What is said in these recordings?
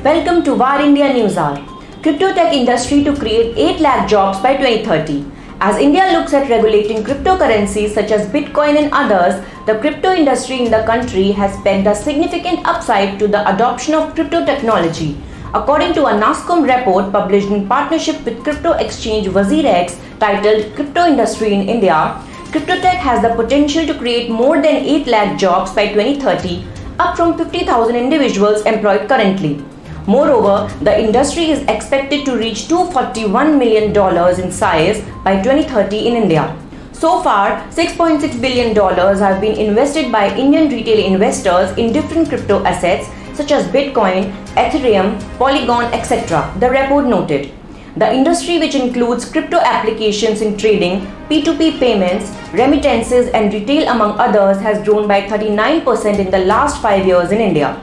Welcome to VAR India News Hour. Crypto tech industry to create 8 lakh jobs by 2030. As India looks at regulating cryptocurrencies such as Bitcoin and others, the crypto industry in the country has pegged a significant upside to the adoption of crypto technology. According to a NASSCOM report published in partnership with crypto exchange WazirX titled Crypto Industry in India, Cryptotech has the potential to create more than 8 lakh jobs by 2030, up from 50,000 individuals employed currently. Moreover, the industry is expected to reach $241 million in size by 2030 in India. So far, $6.6 billion have been invested by Indian retail investors in different crypto assets such as Bitcoin, Ethereum, Polygon, etc., the report noted. The industry, which includes crypto applications in trading, P2P payments, remittances and retail among others, has grown by 39% in the last 5 years in India.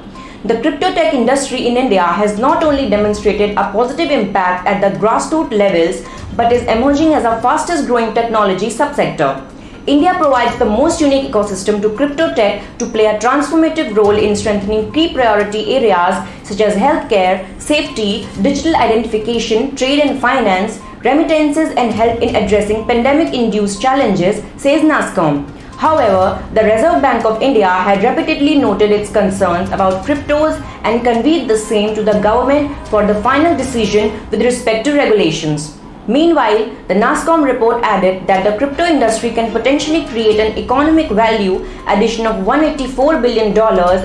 The crypto tech industry in India has not only demonstrated a positive impact at the grassroots levels but is emerging as a fastest growing technology subsector. India provides the most unique ecosystem to crypto tech to play a transformative role in strengthening key priority areas such as healthcare, safety, digital identification, trade and finance, remittances and help in addressing pandemic-induced challenges, says NASSCOM. However, the Reserve Bank of India had repeatedly noted its concerns about cryptos and conveyed the same to the government for the final decision with respect to regulations. Meanwhile, the NASSCOM report added that the crypto industry can potentially create an economic value addition of $184 billion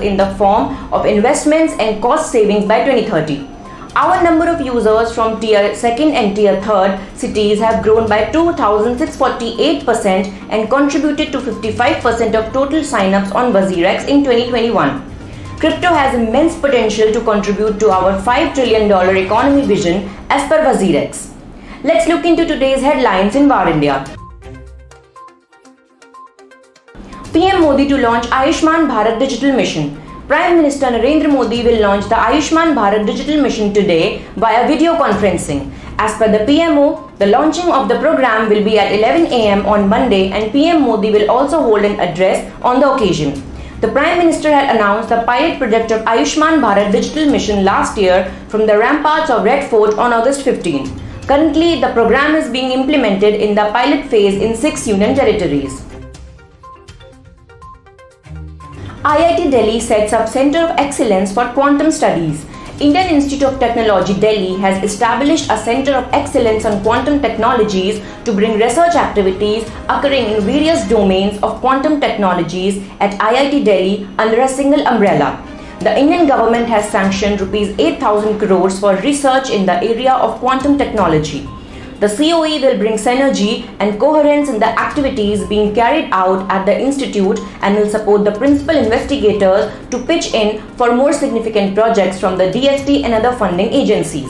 in the form of investments and cost savings by 2030. Our number of users from Tier 2nd and Tier 3rd cities have grown by 2,648% and contributed to 55% of total sign-ups on WazirX in 2021. Crypto has immense potential to contribute to our $5 trillion economy vision as per WazirX. Let's look into today's headlines in VAR India. PM Modi to launch Ayushman Bharat Digital Mission. Prime Minister Narendra Modi will launch the Ayushman Bharat Digital Mission today via video conferencing. As per the PMO, the launching of the program will be at 11 a.m. on Monday and PM Modi will also hold an address on the occasion. The Prime Minister had announced the pilot project of Ayushman Bharat Digital Mission last year from the ramparts of Red Fort on August 15. Currently, the program is being implemented in the pilot phase in 6 union territories. IIT Delhi sets up Center of Excellence for Quantum Studies. Indian Institute of Technology Delhi has established a Center of Excellence on Quantum Technologies to bring research activities occurring in various domains of quantum technologies at IIT Delhi under a single umbrella. The Indian government has sanctioned Rs 8,000 crores for research in the area of quantum technology. The COE will bring synergy and coherence in the activities being carried out at the institute and will support the principal investigators to pitch in for more significant projects from the DST and other funding agencies.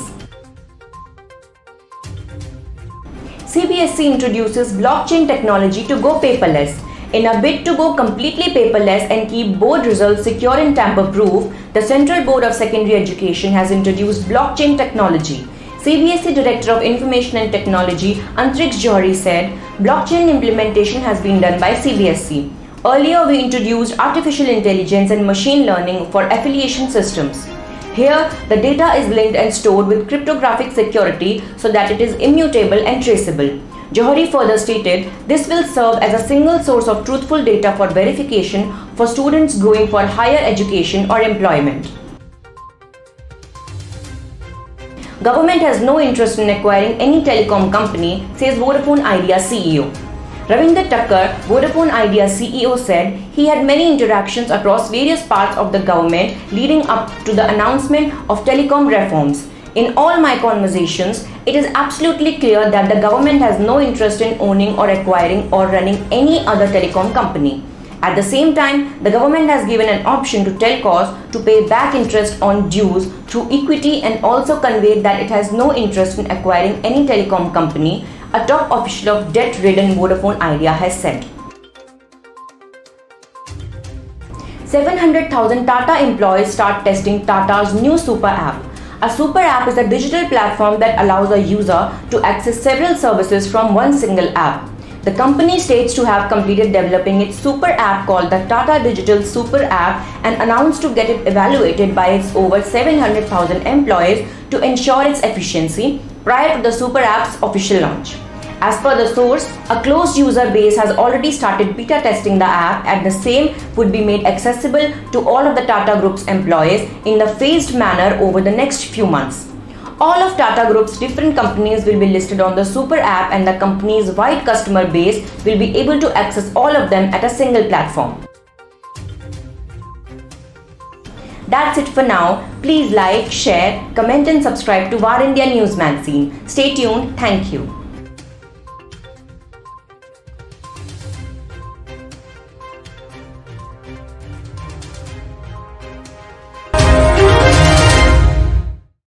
CBSE introduces blockchain technology to go paperless. In a bid to go completely paperless and keep board results secure and tamper-proof, the Central Board of Secondary Education has introduced blockchain technology. CBSE Director of Information and Technology Antriksh Johari said, blockchain implementation has been done by CBSE. Earlier, we introduced artificial intelligence and machine learning for affiliation systems. Here, the data is linked and stored with cryptographic security so that it is immutable and traceable. Johari further stated, this will serve as a single source of truthful data for verification for students going for higher education or employment. Government has no interest in acquiring any telecom company, says Vodafone Idea CEO. Ravinder Thakkar, Vodafone Idea CEO, said he had many interactions across various parts of the government leading up to the announcement of telecom reforms. In all my conversations, it is absolutely clear that the government has no interest in owning or acquiring or running any other telecom company. At the same time, the government has given an option to telcos to pay back interest on dues through equity and also conveyed that it has no interest in acquiring any telecom company, a top official of debt-ridden Vodafone Idea has said. 700,000 Tata employees start testing Tata's new Super App. A Super App is a digital platform that allows a user to access several services from one single app. The company states to have completed developing its super app called the Tata Digital Super App and announced to get it evaluated by its over 700,000 employees to ensure its efficiency prior to the super app's official launch. As per the source, a closed user base has already started beta testing the app, and the same would be made accessible to all of the Tata Group's employees in a phased manner over the next few months. All of Tata Group's different companies will be listed on the super app, and the company's wide customer base will be able to access all of them at a single platform. That's it for now. Please like, share, comment and subscribe to VAR India News Magazine. Stay tuned. Thank you.